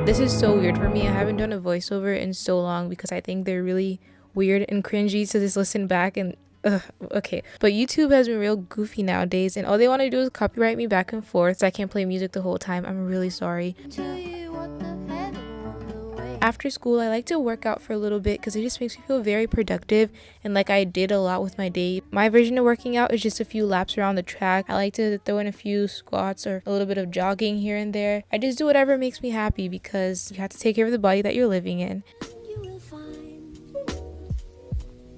This is so weird for me. I haven't done a voiceover in so long because I think they're really weird and cringy to just listen back and okay. But YouTube has been real goofy nowadays, and all they want to do is copyright me back and forth so I can't play music the whole time. I'm really sorry. After school, I like to work out for a little bit because it just makes me feel very productive and like I did a lot with my day. My version of working out is just a few laps around the track. I like to throw in a few squats or a little bit of jogging here and there. I just do whatever makes me happy because you have to take care of the body that you're living in. You will find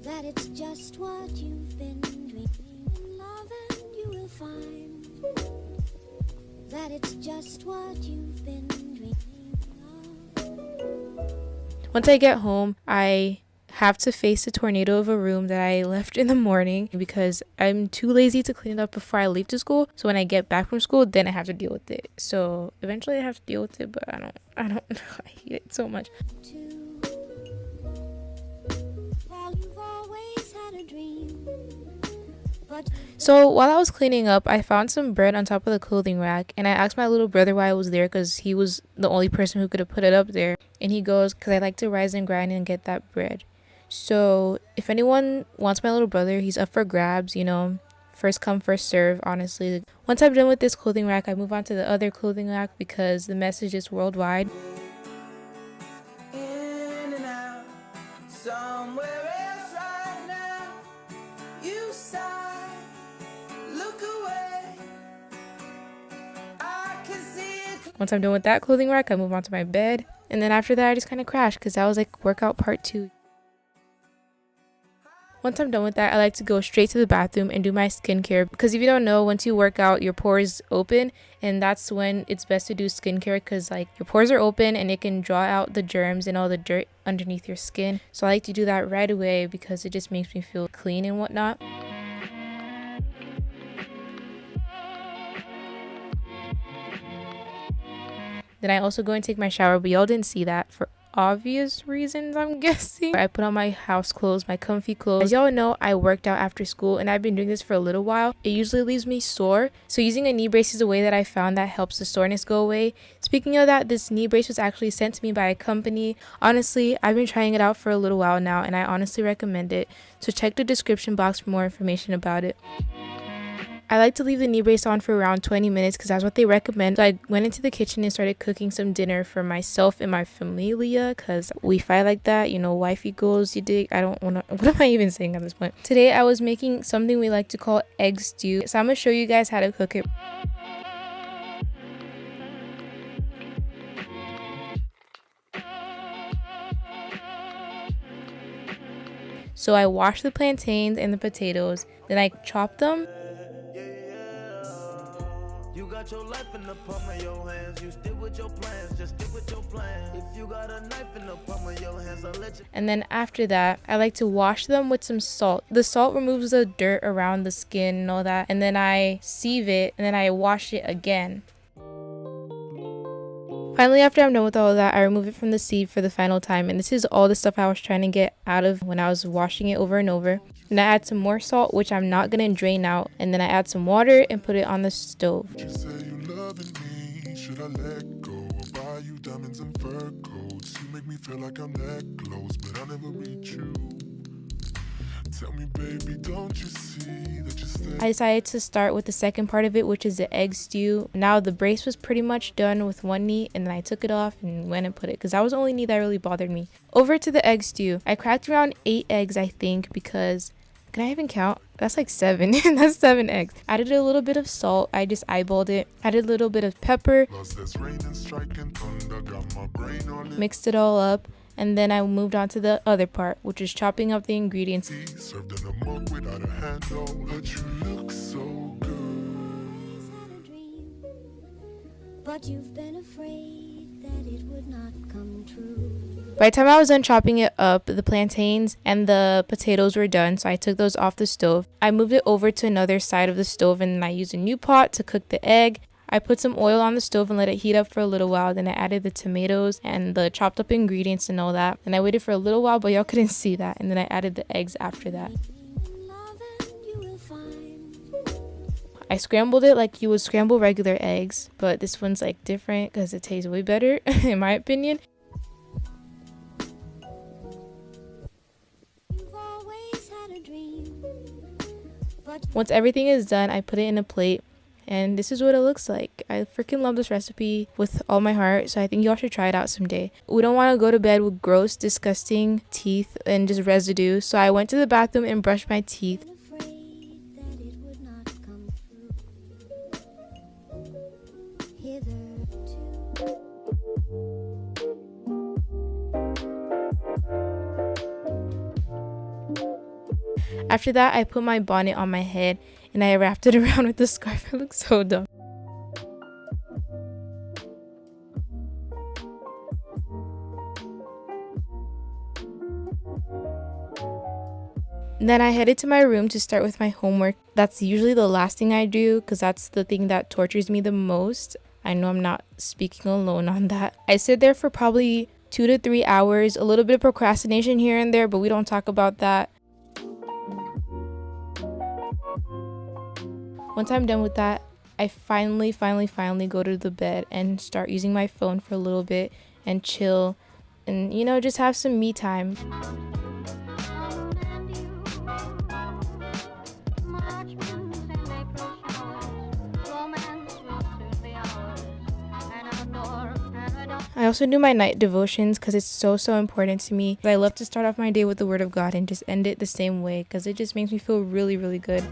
that it's just what you've been dreaming in love, and you will find that it's just what you've been dreaming of. Once I get home, I have to face the tornado of a room that I left in the morning because I'm too lazy to clean it up before I leave to school. So when I get back from school, then I have to deal with it. So eventually I have to deal with it, but I don't I hate it so much. Well, you've always had a dream, but So while I was cleaning up, I found some bread on top of the clothing rack, and I asked my little brother why it was there because he was the only person who could have put it up there. And he goes, because I like to rise and grind and get that bread. So if anyone wants my little brother, he's up for grabs, you know, first come, first serve, honestly. Once I'm done with this clothing rack, I move on to the other clothing rack because the message is worldwide. In and out, somewhere else right now. You sigh, look away. I can see it. Once I'm done with that clothing rack, I move on to my bed. And then after that, I just kind of crash because that was like workout part 2. Once I'm done with that, I like to go straight to the bathroom and do my skincare because if you don't know, once you work out, your pores open, and that's when it's best to do skincare because like your pores are open and it can draw out the germs and all the dirt underneath your skin. So I like to do that right away because it just makes me feel clean and whatnot. Then I also go and take my shower, but y'all didn't see that for obvious reasons, I'm guessing. I put on my house clothes, my comfy clothes. As y'all know, I worked out after school and I've been doing this for a little while. It usually leaves me sore, so using a knee brace is a way that I found that helps the soreness go away. Speaking of that, this knee brace was actually sent to me by a company. Honestly, I've been trying it out for a little while now and I honestly recommend it, so check the description box for more information about it. I like to leave the knee brace on for around 20 minutes because that's what they recommend. So I went into the kitchen and started cooking some dinner for myself and my familia because we fight like that, you know, wifey goals, you dig. I don't want to, what am I even saying at this point? Today I was making something we like to call egg stew. So I'm going to show you guys how to cook it. So I wash the plantains and the potatoes, then I chop them. You got your life in the palm of your hands. You stick with your plans, just stick with your plan. If you got a knife in the palm of your hands, I'll let you. And then after that, I like to wash them with some salt. The salt removes the dirt around the skin and all that. And then I sieve it and then I wash it again. Finally, after I'm done with all of that, I remove it from the sieve for the final time. And this is all the stuff I was trying to get out of when I was washing it over and over. And I add some more salt, which I'm not going to drain out. And then I add some water and put it on the stove. You say you loving me, should I let go or buy you diamonds and fur coats? You make me feel like I'm that close, but I'll never reach you. Tell me, baby, don't you see that you stay? I decided to start with the second part of it, which is the egg stew. Now the brace was pretty much done with one knee, and then I took it off and went and put it because that was the only knee that really bothered me. Over to the egg stew. I cracked around 8 eggs, I think, because can I even count? That's like 7. That's 7 eggs. Added a little bit of salt. I just eyeballed it. Added a little bit of pepper. Plus there's rain and striking thunder, got my brain on it. Mixed it all up. And then I moved on to the other part, which is chopping up the ingredients. Served in a mug without a handle, but you look so good. always had a dream, but you've been afraid that it would not come true. By the time I was done chopping it up, the plantains and the potatoes were done, so I took those off the stove. I moved it over to another side of the stove and then I used a new pot to cook the egg. I put some oil on the stove and let it heat up for a little while. Then I added the tomatoes and the chopped up ingredients and all that. And I waited for a little while, but y'all couldn't see that. And then I added the eggs after that. In love, and you will find I scrambled it like you would scramble regular eggs, but this one's like different because it tastes way better in my opinion. You've always had a dream, but Once everything is done, I put it in a plate, and this is what it looks like. I freaking love this recipe with all my heart, so I think y'all should try it out someday. We don't want to go to bed with gross, disgusting teeth and just residue, so I went to the bathroom and brushed my teeth. afraid that it would not come through. Hitherto. After that, I put my bonnet on my head and I wrapped it around with the scarf. It looks so dumb. Then I headed to my room to start with my homework. That's usually the last thing I do because that's the thing that tortures me the most. I know I'm not speaking alone on that. I sit there for probably 2 to 3 hours, a little bit of procrastination here and there, but we don't talk about that. Once I'm done with that, I finally go to the bed and start using my phone for a little bit and chill and, you know, just have some me time. I also do my night devotions because it's so important to me. I love to start off my day with the word of God and just end it the same way because it just makes me feel really good.